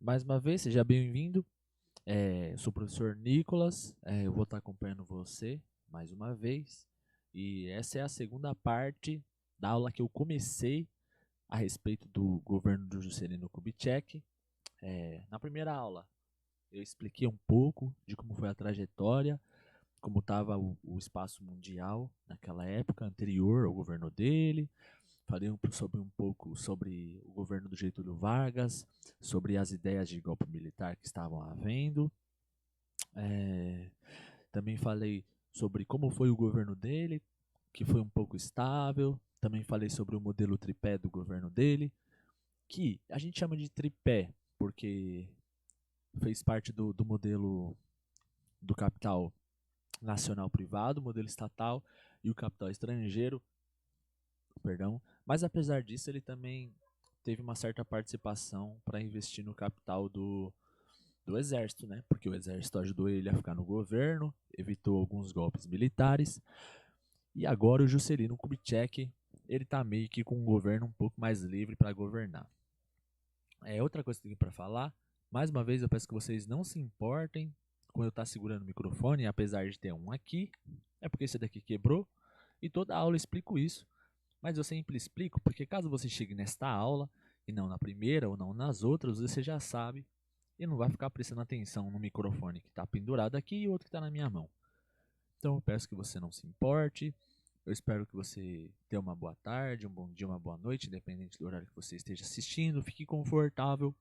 Mais uma vez, seja bem-vindo. Eu sou o professor Nicolas, eu vou estar acompanhando você mais uma vez. E essa é a segunda parte da aula que eu comecei a respeito do governo do Juscelino Kubitschek. Na primeira aula, eu expliquei um pouco de como foi a trajetória, como estava o espaço mundial naquela época anterior ao governo dele. Falei sobre um pouco sobre o governo do Getúlio Vargas, sobre as ideias de golpe militar que estavam havendo. É, Também falei sobre como foi o governo dele, que foi um pouco estável. Também falei sobre o modelo tripé do governo dele, que a gente chama de tripé porque fez parte do modelo do capital nacional privado, modelo estatal e o capital estrangeiro, perdão. Mas apesar disso, ele também teve uma certa participação para investir no capital do exército, né? Porque o exército ajudou ele a ficar no governo, evitou alguns golpes militares. E agora o Juscelino Kubitschek, ele tá meio que com um governo um pouco mais livre para governar. Outra coisa que eu tenho para falar, mais uma vez eu peço que vocês não se importem quando eu estar segurando o microfone, apesar de ter um aqui, é porque esse daqui quebrou, e toda aula eu explico isso, mas eu sempre explico porque caso você chegue nesta aula, e não na primeira ou não nas outras, você já sabe e não vai ficar prestando atenção no microfone que está pendurado aqui e o outro que está na minha mão. Então eu peço que você não se importe. Eu espero que você tenha uma boa tarde, um bom dia, uma boa noite, independente do horário que você esteja assistindo. Fique confortável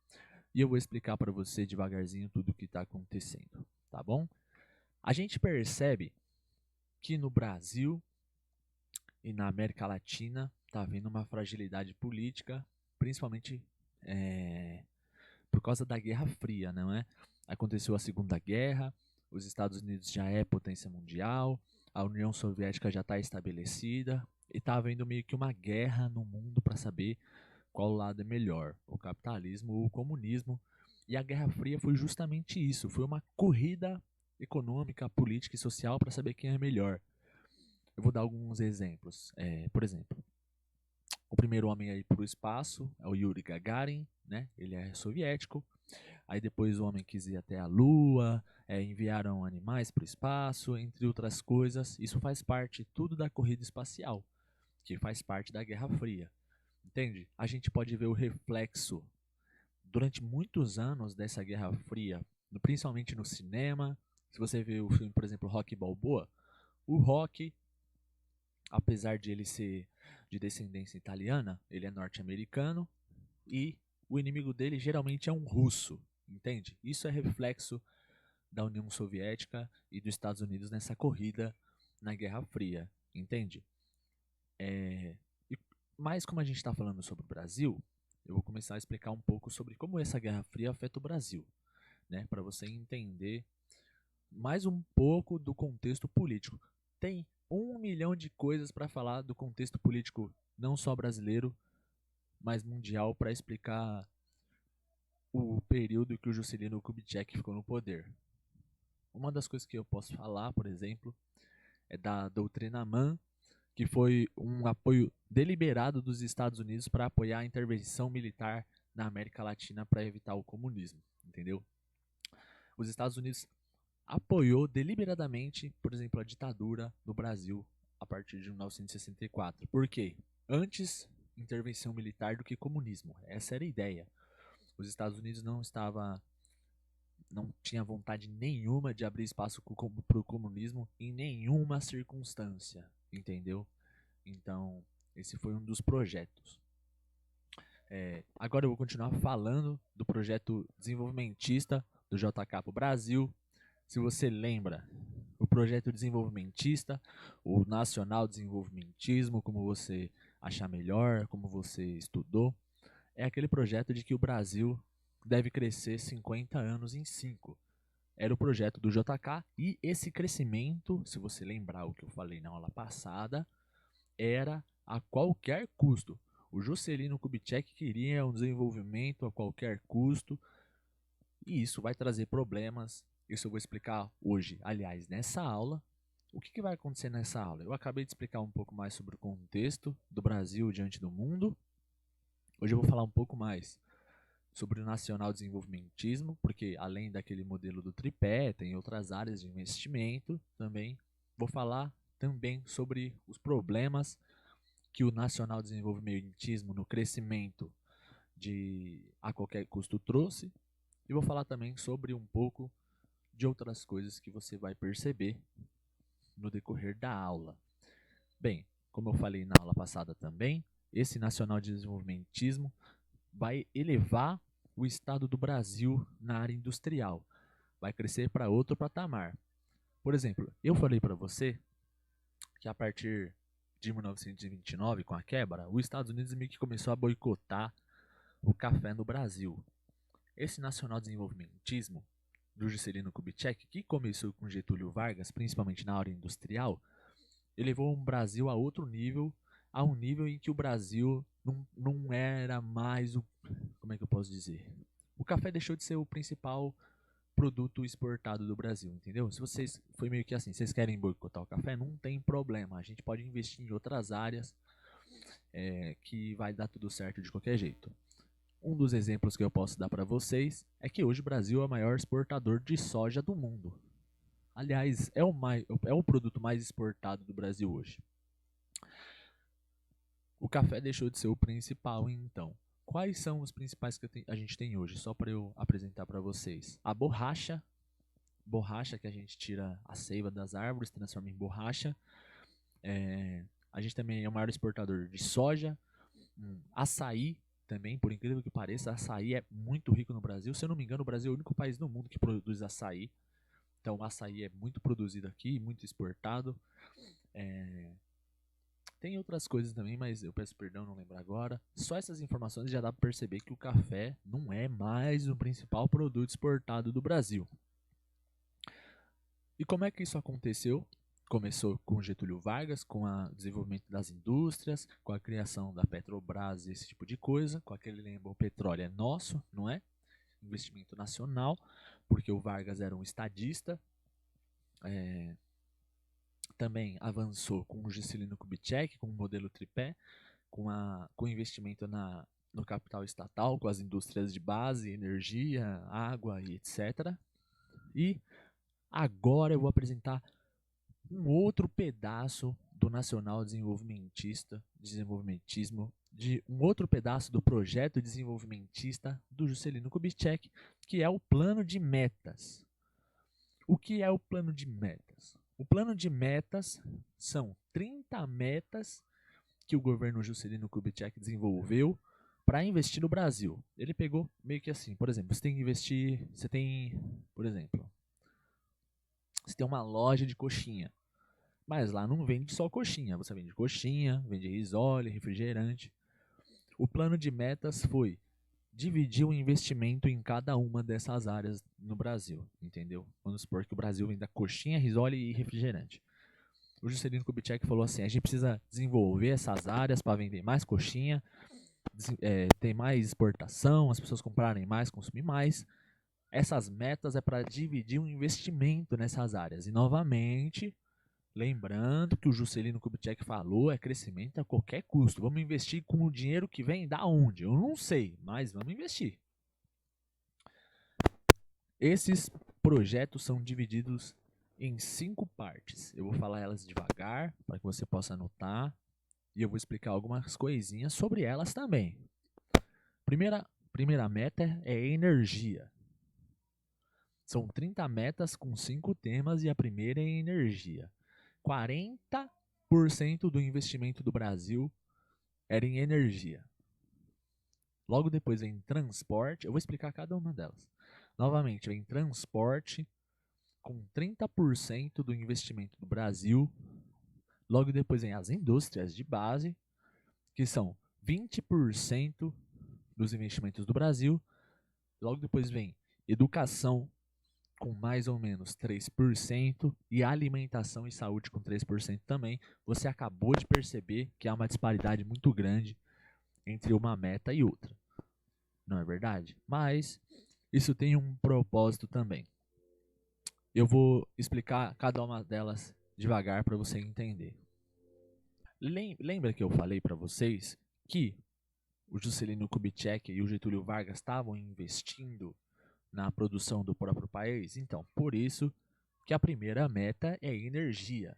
e eu vou explicar para você devagarzinho tudo o que está acontecendo, tá bom? A gente percebe que no Brasil e na América Latina está havendo uma fragilidade política, principalmente é, por causa da Guerra Fria, não é? Aconteceu a Segunda Guerra, os Estados Unidos já é potência mundial, a União Soviética já está estabelecida e está havendo meio que uma guerra no mundo para saber qual lado é melhor, o capitalismo ou o comunismo. E a Guerra Fria foi justamente isso, foi uma corrida econômica, política e social para saber quem é melhor. Eu vou dar alguns exemplos. Por exemplo, o primeiro homem a ir para o espaço é o Yuri Gagarin, né? Ele é soviético. Aí depois o homem quis ir até a Lua, enviaram animais para o espaço, entre outras coisas. Isso faz parte tudo da corrida espacial, que faz parte da Guerra Fria. Entende? A gente pode ver o reflexo durante muitos anos dessa Guerra Fria, principalmente no cinema. Se você vê o filme, por exemplo, Rocky Balboa, o Rocky, apesar de ele ser de descendência italiana, ele é norte-americano e o inimigo dele geralmente é um russo, entende? Isso é reflexo da União Soviética e dos Estados Unidos nessa corrida na Guerra Fria, entende? É, mas como a gente está falando sobre o Brasil, eu vou começar a explicar um pouco sobre como essa Guerra Fria afeta o Brasil, né? Para você entender mais um pouco do contexto político. Tem 1 milhão de coisas para falar do contexto político, não só brasileiro, mas mundial, para explicar o período que o Juscelino Kubitschek ficou no poder. Uma das coisas que eu posso falar, por exemplo, é da doutrina Mann, que foi um apoio deliberado dos Estados Unidos para apoiar a intervenção militar na América Latina para evitar o comunismo, entendeu? Os Estados Unidos apoiou deliberadamente, por exemplo, a ditadura no Brasil a partir de 1964. Por quê? Antes intervenção militar do que comunismo. Essa era a ideia. Os Estados Unidos não tinha vontade nenhuma de abrir espaço para o comunismo em nenhuma circunstância, entendeu? Então, esse foi um dos projetos. Agora eu vou continuar falando do projeto desenvolvimentista do JK para o Brasil. Se você lembra, o projeto desenvolvimentista, o nacional desenvolvimentismo, como você achar melhor, como você estudou, é aquele projeto de que o Brasil deve crescer 50 anos em 5. Era o projeto do JK e esse crescimento, se você lembrar o que eu falei na aula passada, era a qualquer custo. O Juscelino Kubitschek queria um desenvolvimento a qualquer custo e isso vai trazer problemas. Isso eu vou explicar hoje, aliás, nessa aula. O que vai acontecer nessa aula? Eu acabei de explicar um pouco mais sobre o contexto do Brasil diante do mundo. Hoje eu vou falar um pouco mais sobre o nacional desenvolvimentismo, porque além daquele modelo do tripé, tem outras áreas de investimento também. Vou falar também sobre os problemas que o nacional desenvolvimentismo no crescimento a qualquer custo trouxe. E vou falar também sobre um pouco de outras coisas que você vai perceber no decorrer da aula. Bem, como eu falei na aula passada também, esse nacional desenvolvimentismo vai elevar o estado do Brasil na área industrial. Vai crescer para outro patamar. Por exemplo, eu falei para você que a partir de 1929, com a quebra, os Estados Unidos meio que começou a boicotar o café no Brasil. Esse nacional desenvolvimentismo do Juscelino Kubitschek, que começou com Getúlio Vargas, principalmente na área industrial, elevou o Brasil a outro nível, a um nível em que o Brasil não era mais o... Como é que eu posso dizer? O café deixou de ser o principal produto exportado do Brasil, entendeu? Se vocês... Foi meio que assim, vocês querem boicotar o café, não tem problema. A gente pode investir em outras áreas que vai dar tudo certo de qualquer jeito. Um dos exemplos que eu posso dar para vocês é que hoje o Brasil é o maior exportador de soja do mundo. Aliás, é o produto mais exportado do Brasil hoje. O café deixou de ser o principal, então. Quais são os principais que a gente tem hoje? Só para eu apresentar para vocês. A borracha, que a gente tira a seiva das árvores, transforma em borracha. A gente também é o maior exportador de soja. Açaí também, por incrível que pareça, açaí é muito rico no Brasil. Se eu não me engano, o Brasil é o único país no mundo que produz açaí. Então, o açaí é muito produzido aqui, muito exportado. Tem outras coisas também, mas eu peço perdão, não lembro agora. Só essas informações já dá para perceber que o café não é mais o principal produto exportado do Brasil. E como é que isso aconteceu? Começou com Getúlio Vargas, com o desenvolvimento das indústrias, com a criação da Petrobras e esse tipo de coisa, com aquele lema, o petróleo é nosso, não é? Investimento nacional, porque o Vargas era um estadista. Também avançou com o Juscelino Kubitschek, com o modelo tripé, com o investimento no capital estatal, com as indústrias de base, energia, água e etc. E agora eu vou apresentar um outro pedaço do nacional desenvolvimentismo, de um outro pedaço do projeto desenvolvimentista do Juscelino Kubitschek, que é o plano de metas. O que é o plano de metas? O plano de metas são 30 metas que o governo Juscelino Kubitschek desenvolveu para investir no Brasil. Ele pegou meio que assim, por exemplo, você tem que investir, por exemplo, você tem uma loja de coxinha, mas lá não vende só coxinha, você vende coxinha, vende risole, refrigerante. O plano de metas foi dividir o investimento em cada uma dessas áreas no Brasil, entendeu? Vamos supor que o Brasil venda coxinha, risole e refrigerante. O Juscelino Kubitschek falou assim, a gente precisa desenvolver essas áreas para vender mais coxinha, ter mais exportação, as pessoas comprarem mais, consumir mais. Essas metas é para dividir o investimento nessas áreas. E novamente, lembrando que o Juscelino Kubitschek falou, é crescimento a qualquer custo. Vamos investir com o dinheiro que vem da onde? Eu não sei, mas vamos investir. Esses projetos são divididos em 5 partes. Eu vou falar elas devagar, para que você possa anotar. E eu vou explicar algumas coisinhas sobre elas também. Primeira meta é energia. São 30 metas com 5 temas e a primeira é energia. 40% do investimento do Brasil era em energia. Logo depois vem transporte, eu vou explicar cada uma delas. Novamente, vem transporte com 30% do investimento do Brasil. Logo depois vem as indústrias de base, que são 20% dos investimentos do Brasil. Logo depois vem educação, com mais ou menos 3%, e alimentação e saúde com 3% também. Você acabou de perceber que há uma disparidade muito grande entre uma meta e outra. Não é verdade? Mas isso tem um propósito também. Eu vou explicar cada uma delas devagar para você entender. Lembra que eu falei para vocês que o Juscelino Kubitschek e o Getúlio Vargas estavam investindo na produção do próprio país? Então, por isso que a primeira meta é energia,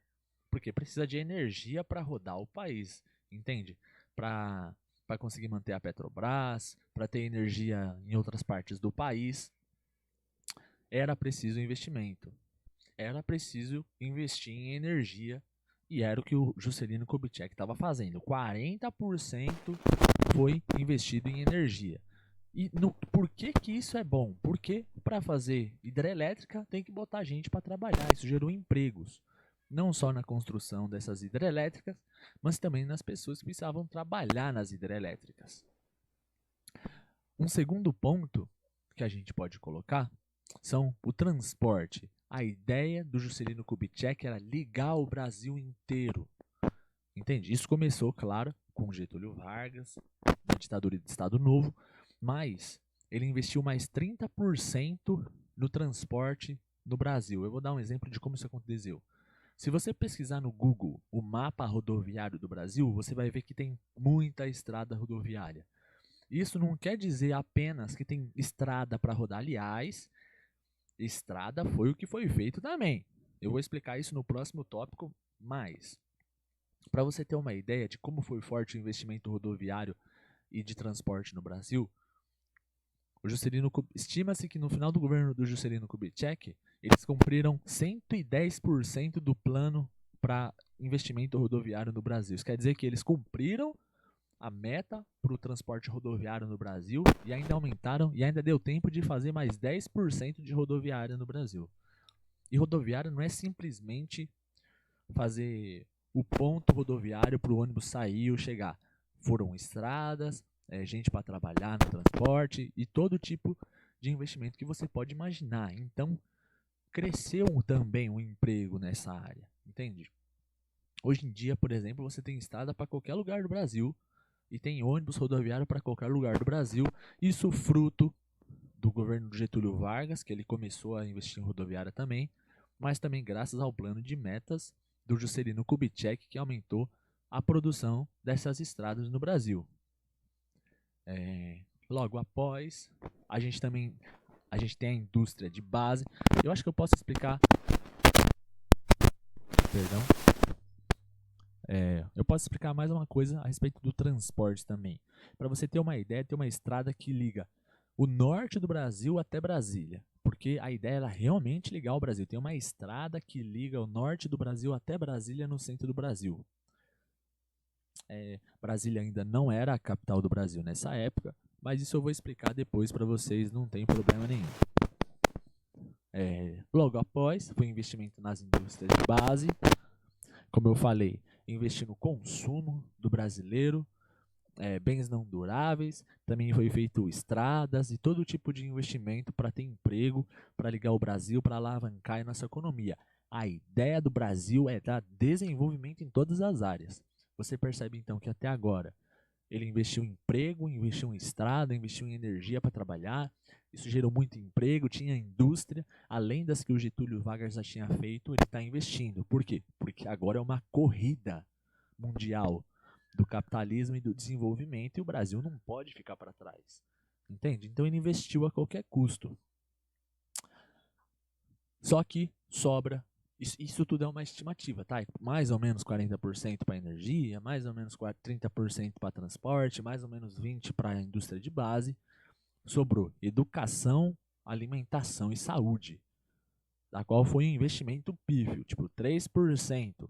porque precisa de energia para rodar o país, entende? Para conseguir manter a Petrobras, para ter energia em outras partes do país, era preciso investimento. Era preciso investir em energia e era o que o Juscelino Kubitschek estava fazendo. 40% foi investido em energia. E por que isso é bom? Porque para fazer hidrelétrica tem que botar gente para trabalhar. Isso gerou empregos. Não só na construção dessas hidrelétricas, mas também nas pessoas que precisavam trabalhar nas hidrelétricas. Um segundo ponto que a gente pode colocar são o transporte. A ideia do Juscelino Kubitschek era ligar o Brasil inteiro. Entende? Isso começou, claro, com Getúlio Vargas, na ditadura de Estado Novo, mas ele investiu mais 30% no transporte no Brasil. Eu vou dar um exemplo de como isso aconteceu. Se você pesquisar no Google o mapa rodoviário do Brasil, você vai ver que tem muita estrada rodoviária. Isso não quer dizer apenas que tem estrada para rodar. Aliás, estrada foi o que foi feito também. Eu vou explicar isso no próximo tópico, mas para você ter uma ideia de como foi forte o investimento rodoviário e de transporte no Brasil, estima-se que no final do governo do Juscelino Kubitschek, eles cumpriram 110% do plano para investimento rodoviário no Brasil. Isso quer dizer que eles cumpriram a meta para o transporte rodoviário no Brasil e ainda aumentaram e ainda deu tempo de fazer mais 10% de rodoviária no Brasil. E rodoviária não é simplesmente fazer o ponto rodoviário para o ônibus sair ou chegar. Foram estradas, gente para trabalhar no transporte e todo tipo de investimento que você pode imaginar. Então, cresceu também o emprego nessa área, entende? Hoje em dia, por exemplo, você tem estrada para qualquer lugar do Brasil e tem ônibus rodoviário para qualquer lugar do Brasil. Isso fruto do governo do Getúlio Vargas, que ele começou a investir em rodoviária também, mas também graças ao plano de metas do Juscelino Kubitschek, que aumentou a produção dessas estradas no Brasil. Logo após, a gente tem a indústria de base. Eu acho que eu posso explicar. Perdão. Eu posso explicar mais uma coisa a respeito do transporte também. Para você ter uma ideia, tem uma estrada que liga o norte do Brasil até Brasília. Porque a ideia era realmente ligar o Brasil. Tem uma estrada que liga o norte do Brasil até Brasília, no centro do Brasil. Brasília ainda não era a capital do Brasil nessa época, mas isso eu vou explicar depois para vocês, não tem problema nenhum. Logo após, foi investimento nas indústrias de base. Como eu falei, investir no consumo do brasileiro, bens não duráveis, também foi feito estradas e todo tipo de investimento para ter emprego, para ligar o Brasil, para alavancar a nossa economia. A ideia do Brasil é dar desenvolvimento em todas as áreas. Você percebe então que até agora ele investiu em emprego, investiu em estrada, investiu em energia para trabalhar. Isso gerou muito emprego, tinha indústria, além das que o Getúlio Vargas já tinha feito, ele está investindo. Por quê? Porque agora é uma corrida mundial do capitalismo e do desenvolvimento e o Brasil não pode ficar para trás. Entende? Então ele investiu a qualquer custo. Só que sobra. Isso tudo é uma estimativa, tá? Mais ou menos 40% para energia, mais ou menos 30% para transporte, mais ou menos 20% para a indústria de base. Sobrou educação, alimentação e saúde, da qual foi um investimento pífio, tipo 3%.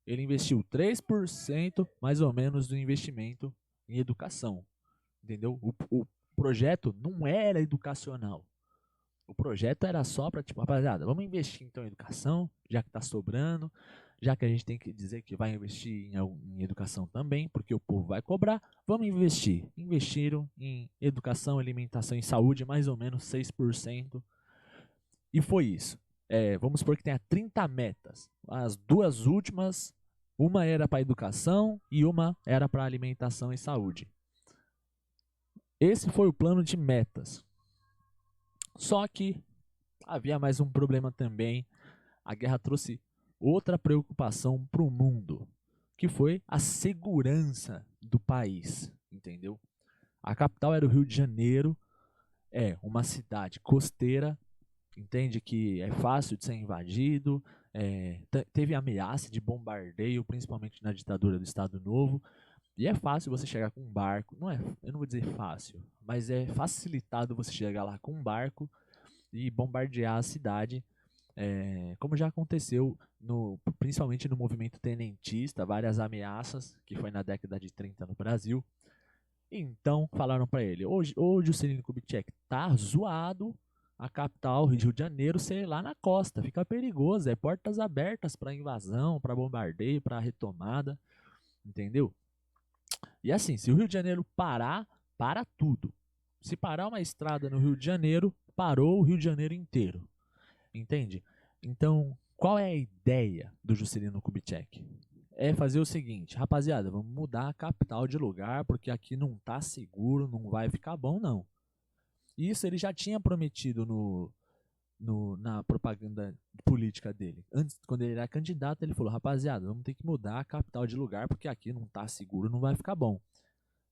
Ele investiu 3% mais ou menos do investimento em educação, entendeu? O projeto não era educacional. O projeto era só para, tipo, rapaziada, vamos investir então em educação, já que está sobrando, já que a gente tem que dizer que vai investir em educação também, porque o povo vai cobrar, vamos investir. Investiram em educação, alimentação e saúde, mais ou menos 6%. E foi isso. Vamos supor que tenha 30 metas. As duas últimas, uma era para educação e uma era para alimentação e saúde. Esse foi o plano de metas. Só que havia mais um problema também. A guerra trouxe outra preocupação para o mundo, que foi a segurança do país, entendeu? A capital era o Rio de Janeiro, é uma cidade costeira, entende que é fácil de ser invadido, teve ameaça de bombardeio, principalmente na ditadura do Estado Novo, e é fácil você chegar com um barco, não é, eu não vou dizer fácil, mas é facilitado você chegar lá com um barco e bombardear a cidade, como já aconteceu principalmente no movimento tenentista, várias ameaças, que foi na década de 30 no Brasil. Então falaram para ele, hoje o Juscelino Kubitschek tá zoado, a capital, Rio de Janeiro, ser lá na costa, fica perigoso, é portas abertas para invasão, para bombardeio, para retomada, entendeu? E assim, se o Rio de Janeiro parar, para tudo. Se parar uma estrada no Rio de Janeiro, parou o Rio de Janeiro inteiro, entende? Então, qual é a ideia do Juscelino Kubitschek? É fazer o seguinte, rapaziada, vamos mudar a capital de lugar, porque aqui não tá seguro, não vai ficar bom não. Isso ele já tinha prometido na propaganda política dele. Antes, quando ele era candidato, ele falou, rapaziada, vamos ter que mudar a capital de lugar, porque aqui não tá seguro, não vai ficar bom.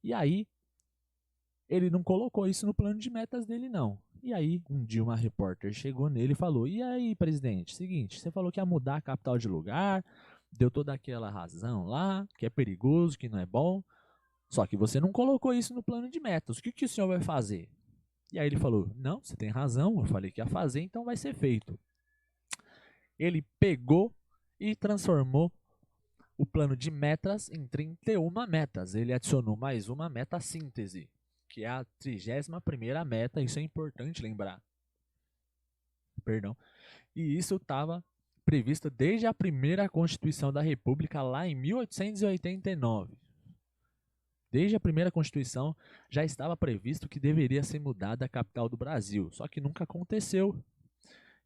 E aí, ele não colocou isso no plano de metas dele, não. E aí, um dia uma repórter chegou nele e falou, e aí, presidente, seguinte, você falou que ia mudar a capital de lugar, deu toda aquela razão lá, que é perigoso, que não é bom, só que você não colocou isso no plano de metas, o que o senhor vai fazer? E aí ele falou, não, você tem razão, eu falei que ia fazer, então vai ser feito. Ele pegou e transformou o plano de metas em 31 metas. Ele adicionou mais uma meta síntese, que é a 31ª meta, isso é importante lembrar. Perdão. E isso estava previsto desde a primeira Constituição da República, lá em 1889. Desde a primeira Constituição já estava previsto que deveria ser mudada a capital do Brasil, só que nunca aconteceu.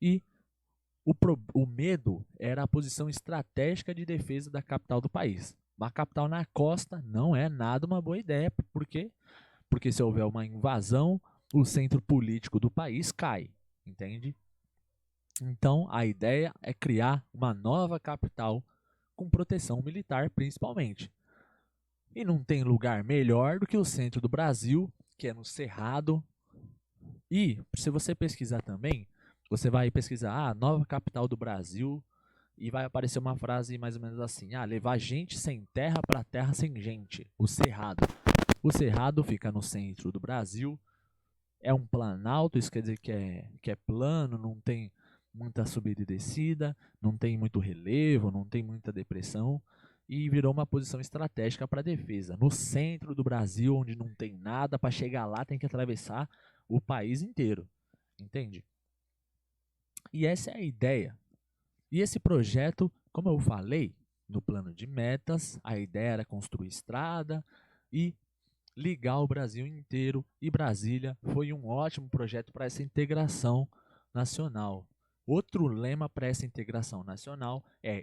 E o medo era a posição estratégica de defesa da capital do país. Uma capital na costa não é nada uma boa ideia, porque se houver uma invasão, o centro político do país cai, entende? Então, a ideia é criar uma nova capital com proteção militar, principalmente. E não tem lugar melhor do que o centro do Brasil, que é no Cerrado. E, se você pesquisar também, você vai pesquisar, nova capital do Brasil, e vai aparecer uma frase mais ou menos assim, levar gente sem terra para terra sem gente, o Cerrado. O Cerrado fica no centro do Brasil, é um planalto, isso quer dizer que é plano, não tem muita subida e descida, não tem muito relevo, não tem muita depressão, e virou uma posição estratégica para a defesa. No centro do Brasil, onde não tem nada, para chegar lá tem que atravessar o país inteiro, entende? E essa é a ideia. E esse projeto, como eu falei, no plano de metas, a ideia era construir estrada e ligar o Brasil inteiro, e Brasília foi um ótimo projeto para essa integração nacional. Outro lema para essa integração nacional é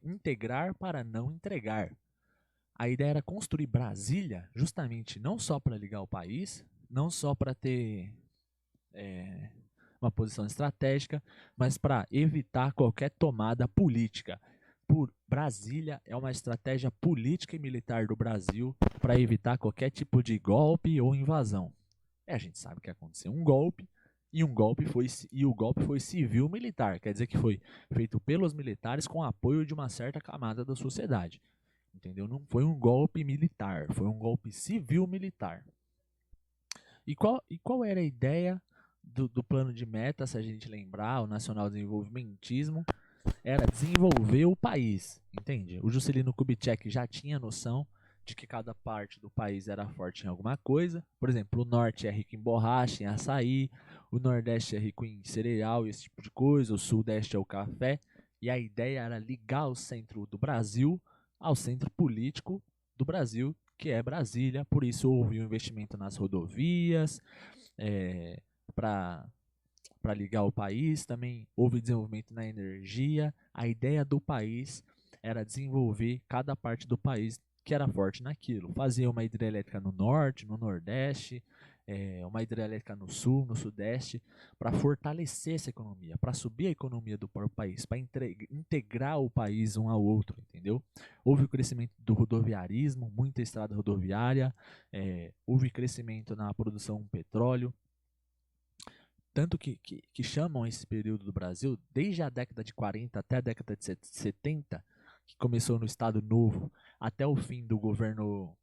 integrar para não entregar. A ideia era construir Brasília justamente não só para ligar o país, não só para ter uma posição estratégica, mas para evitar qualquer tomada política. Brasília é uma estratégia política e militar do Brasil para evitar qualquer tipo de golpe ou invasão. A gente sabe que aconteceu um golpe, e o golpe foi civil-militar, quer dizer que foi feito pelos militares com apoio de uma certa camada da sociedade. Entendeu? Não foi um golpe militar, foi um golpe civil-militar. E qual era a ideia do plano de meta, se a gente lembrar, o nacional desenvolvimentismo, era desenvolver o país, entende? O Juscelino Kubitschek já tinha noção de que cada parte do país era forte em alguma coisa. Por exemplo, o norte é rico em borracha, em açaí, o nordeste é rico em cereal e esse tipo de coisa, o sudeste é o café, e a ideia era ligar o centro do Brasil ao centro político do Brasil, que é Brasília. Por isso houve um investimento nas rodovias, para ligar o país, também houve desenvolvimento na energia. A ideia do país era desenvolver cada parte do país que era forte naquilo. Fazia uma hidrelétrica no norte, no nordeste, uma hidrelétrica no sul, no sudeste, para fortalecer essa economia, para subir a economia do próprio país, para integrar o país um ao outro, entendeu? Houve o crescimento do rodoviarismo, muita estrada rodoviária, houve crescimento na produção de petróleo, tanto que chamam esse período do Brasil, desde a década de 40 até a década de 70, que começou no Estado Novo, até o fim do governo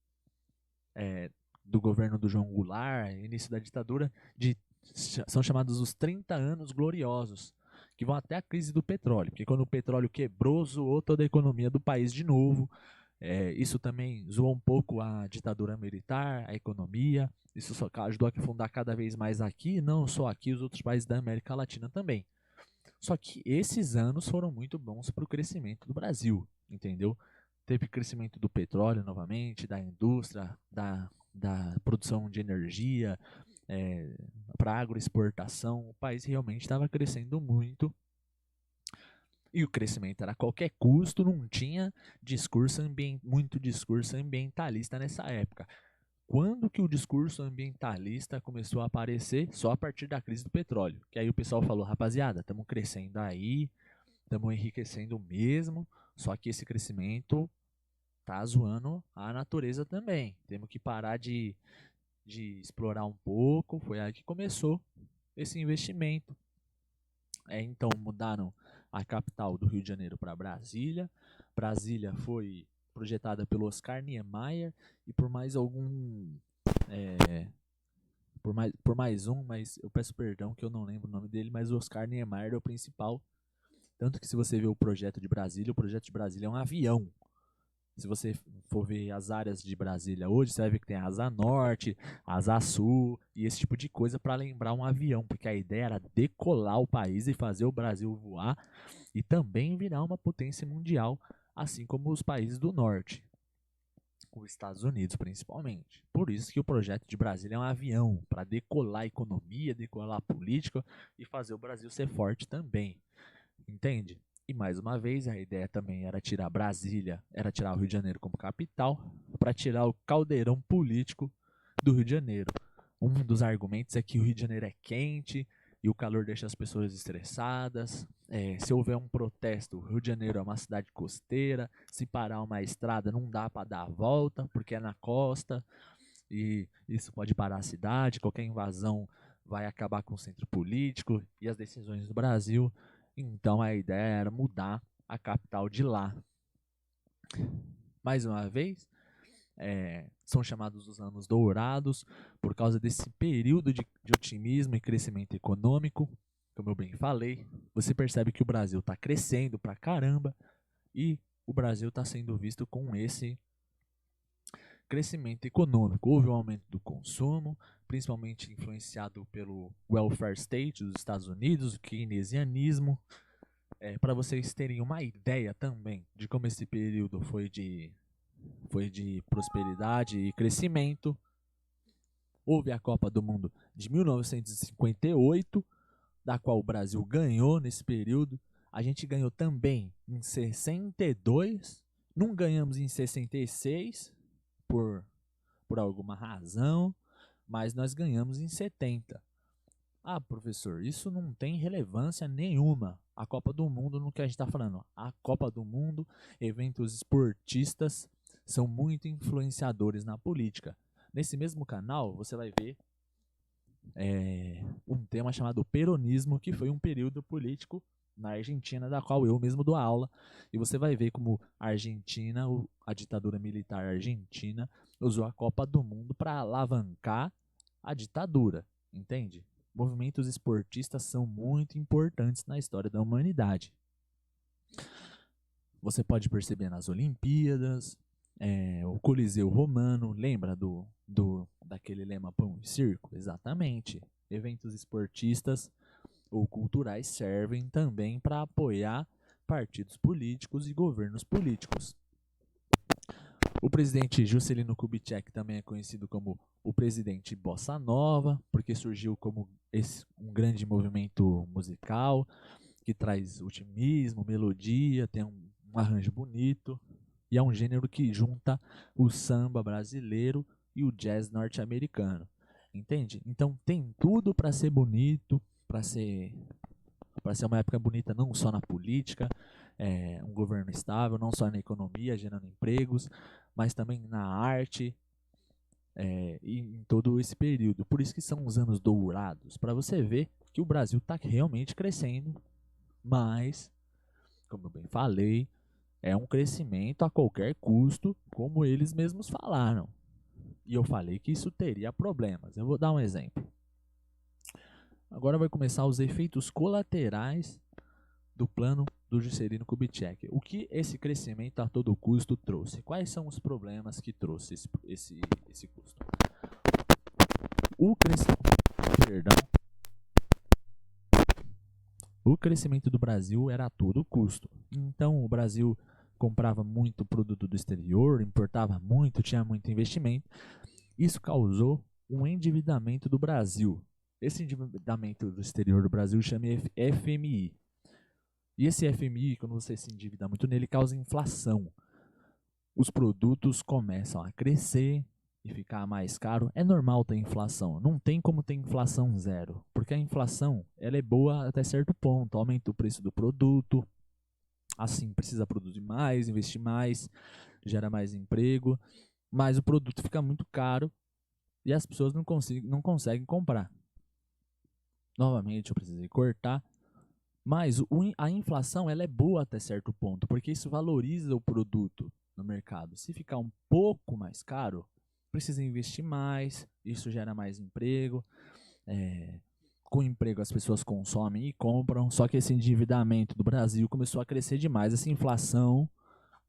do João Goulart, início da ditadura, são chamados os 30 anos gloriosos, que vão até a crise do petróleo, porque quando o petróleo quebrou, zoou toda a economia do país de novo. Isso também zoou um pouco a ditadura militar, a economia. Isso só ajudou a afundar cada vez mais aqui, não só aqui, os outros países da América Latina também. Só que esses anos foram muito bons para o crescimento do Brasil, entendeu? Teve crescimento do petróleo novamente, da indústria, da produção de energia, para agroexportação. O país realmente estava crescendo muito. E o crescimento era a qualquer custo, não tinha muito discurso ambientalista nessa época. Quando que o discurso ambientalista começou a aparecer? Só a partir da crise do petróleo. Que aí o pessoal falou, rapaziada, estamos crescendo aí, estamos enriquecendo mesmo, só que esse crescimento tá zoando a natureza também. Temos que parar de explorar um pouco. Foi aí que começou esse investimento. Então mudaram a capital do Rio de Janeiro para Brasília. Brasília foi projetada pelo Oscar Niemeyer e por mais algum por mais um, mas eu peço perdão que eu não lembro o nome dele, mas o Oscar Niemeyer é o principal. Tanto que se você vê o projeto de Brasília é um avião. Se você for ver as áreas de Brasília hoje, você vai ver que tem a asa norte, a asa sul e esse tipo de coisa para lembrar um avião, porque a ideia era decolar o país e fazer o Brasil voar e também virar uma potência mundial, assim como os países do norte, os Estados Unidos principalmente. Por isso que o projeto de Brasília é um avião, para decolar a economia, decolar a política e fazer o Brasil ser forte também. Entende? E mais uma vez, a ideia também era tirar Brasília, era tirar o Rio de Janeiro como capital, para tirar o caldeirão político do Rio de Janeiro. Um dos argumentos é que o Rio de Janeiro é quente e o calor deixa as pessoas estressadas. Se houver um protesto, o Rio de Janeiro é uma cidade costeira, se parar uma estrada não dá para dar a volta, porque é na costa, e isso pode parar a cidade, qualquer invasão vai acabar com o centro político e as decisões do Brasil. Então a ideia era mudar a capital de lá. Mais uma vez, são chamados os anos dourados por causa desse período de otimismo e crescimento econômico. Como eu bem falei, você percebe que o Brasil está crescendo pra caramba e o Brasil está sendo visto com esse crescimento econômico. Houve um aumento do consumo, principalmente influenciado pelo welfare state dos Estados Unidos, o keynesianismo. Para vocês terem uma ideia também de como esse período foi de prosperidade e crescimento, houve a Copa do Mundo de 1958, da qual o Brasil ganhou nesse período. A gente ganhou também em 62, não ganhamos em 66 por alguma razão, mas nós ganhamos em 70. Ah, professor, isso não tem relevância nenhuma. A Copa do Mundo, no que a gente está falando, a Copa do Mundo, eventos esportistas são muito influenciadores na política. Nesse mesmo canal, você vai ver um tema chamado peronismo, que foi um período político na Argentina, da qual eu mesmo dou aula. E você vai ver como a Argentina, a ditadura militar argentina, usou a Copa do Mundo para alavancar a ditadura, entende? Movimentos esportistas são muito importantes na história da humanidade. Você pode perceber nas Olimpíadas, o Coliseu Romano, lembra daquele lema Pão e Circo? Exatamente. Eventos esportistas ou culturais servem também para apoiar partidos políticos e governos políticos. O presidente Juscelino Kubitschek também é conhecido como o presidente Bossa Nova, porque surgiu como um grande movimento musical que traz otimismo, melodia, tem um arranjo bonito e é um gênero que junta o samba brasileiro e o jazz norte-americano. Entende? Então tem tudo para ser bonito, para ser uma época bonita não só na política, um governo estável, não só na economia, gerando empregos, mas também na arte, e em todo esse período. Por isso que são os anos dourados, para você ver que o Brasil está realmente crescendo, mas, como eu bem falei, é um crescimento a qualquer custo, como eles mesmos falaram. E eu falei que isso teria problemas. Eu vou dar um exemplo. Agora vai começar os efeitos colaterais do plano do Juscelino Kubitschek. O que esse crescimento a todo custo trouxe? Quais são os problemas que trouxe esse custo? O crescimento, o crescimento do Brasil era a todo custo. Então o Brasil comprava muito produto do exterior, importava muito, tinha muito investimento. Isso causou um endividamento do Brasil. Esse endividamento do exterior do Brasil chama FMI. E esse FMI, quando você se endivida muito nele, causa inflação. Os produtos começam a crescer e ficar mais caro. É normal ter inflação. Não tem como ter inflação zero. Porque a inflação ela é boa até certo ponto. Aumenta o preço do produto. Assim, precisa produzir mais, investir mais, gera mais emprego. Mas o produto fica muito caro e as pessoas não conseguem comprar. Novamente, eu precisei cortar. Mas a inflação ela é boa até certo ponto, porque isso valoriza o produto no mercado. Se ficar um pouco mais caro, precisa investir mais, isso gera mais emprego. Com emprego as pessoas consomem e compram, só que esse endividamento do Brasil começou a crescer demais, essa inflação,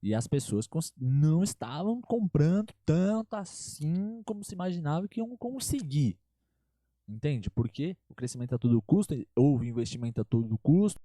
e as pessoas não estavam comprando tanto assim como se imaginava que iam conseguir. Entende? Porque o crescimento a todo custo, houve investimento a todo custo,